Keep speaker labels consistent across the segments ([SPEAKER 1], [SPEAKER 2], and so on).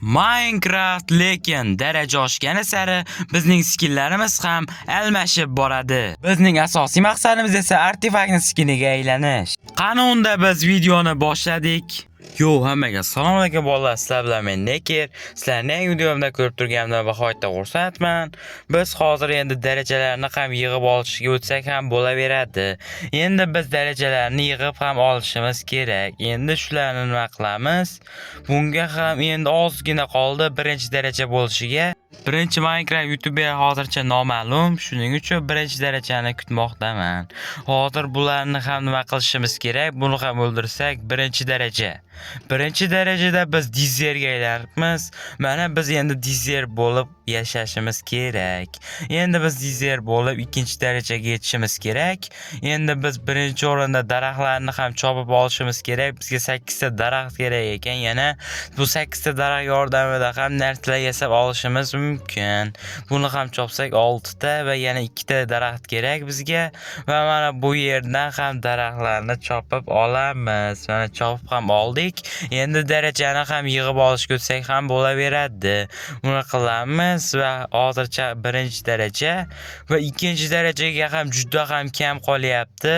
[SPEAKER 1] Minecraft lekin daraja oshgani sari bizning skillarimiz ham almashib boradi. Bizning asosiy maqsadimiz esa artefaktning skiniga aylanish. Qani unda biz videoni boshladik. Yo, hammaga assalomu alaykum bolalar, sizlar bilan men Nekir. Sizlarni yangi videomda ko'rib turganimdan nihoyatda xursandman. Biz hozir endi darajalarni ham yig'ib olishga o'tsak ham bo'laveradi. Endi biz darajalarni yig'ib ham olishimiz kerak. Endi shularni nima qilamiz? Bunga ham endi ozgina qoldi birinchi daraja bo'lishiga. Birinchi Minecraft YouTuber hozircha noma'lum, shuning uchun birinchi darajani kutmoqdaman. Hozir bularni ham nima qilishimiz kerak? Buni ham o'ldirsak birinchi daraja. Birinchi darajada biz dizerga aylanibmiz. Mana biz endi dizer bo'lib yashashimiz kerak. Endi biz dizer bo'lib ikkinchi darajaga yetishimiz kerak. Endi biz birinchi o'rinda daraxtlarni ham chopib olishimiz kerak. Bizga 8 ta daraxt kerak ekan. Yana bu 8 ta daraxt yordamida ham narsalar yasab olishimiz mumkin. Buni ham chopsak 6 ta va yana 2 ta daraxt kerak bizga va mana bu yerdan ham daraxtlarni chopib olamiz. Mana chopib ham oldik. Endi darajani ham yig'ib olishga o'tsak ham bo'laveradi. Buni qilamiz va hozircha birinchi daraja va ikkinchi darajaga ham juda ham kam qolyapti.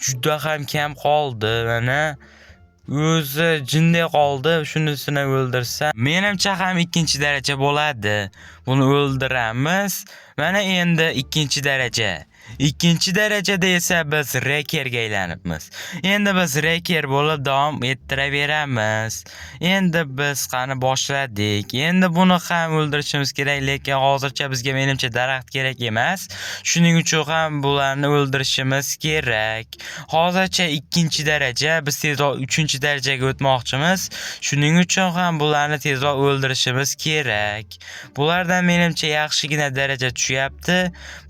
[SPEAKER 1] Juda ham kam qoldi. Mana o'zi jinday qoldi. Shunisini o'ldirsa, menimcha ham ikkinchi daraja bo'ladi. Buni o'ldiramiz. Mana endi ikkinchi daraja. Ikkinchi darajada esa biz rekerga aylanibmiz. Endi biz reker bo'lib davom ettiraveramiz. Endi biz qani boshladik. Endi buni ham o'ldirishimiz kerak, lekin hozircha bizga menimcha daraxt kerak emas. Shuning uchun ham bularni o'ldirishimiz kerak. Hozircha ikkinchi daraja, biz tezroq 3-darajaga o'tmoqchimiz. Shuning uchun ham bularni tezroq o'ldirishimiz kerak. Bulardan menimcha yaxshigina daraja tushyapti.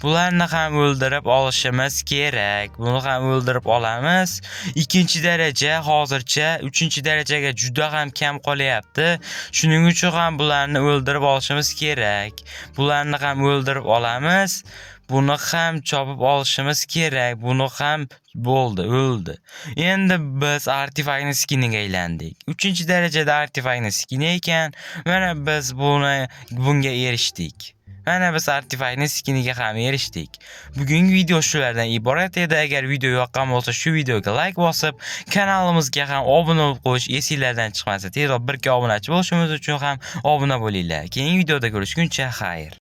[SPEAKER 1] Bularni ham o'ldirib olishimiz kerak. Buni ham o'ldirib olamiz. Ikkinchi daraja hozircha 3-darajaga juda ham kam qolyapti. Shuning uchun ham bularni o'ldirib olishimiz kerak. Bularni ham o'ldirib olamiz. Buni ham chopib olishimiz kerak. Buni ham bo'ldi, o'ldi. Endi biz artefaktning skiniga aylandik. 3-darajada artefaktning skini ekan. Mana biz bunga erishdik. Mana biz artefaktning skiniga ham erishdik. Bugungi video shulardan iborat edi. Agar video yoqqan bo'lsa, shu videoga like bosib, kanalimizga ham obuna bo'lib qo'yish esingizdan chiqmasa, tezroq 1 obunachi bo'lishimiz uchun ham obuna bo'linglar. Keyingi videoda ko'rishguncha xayr.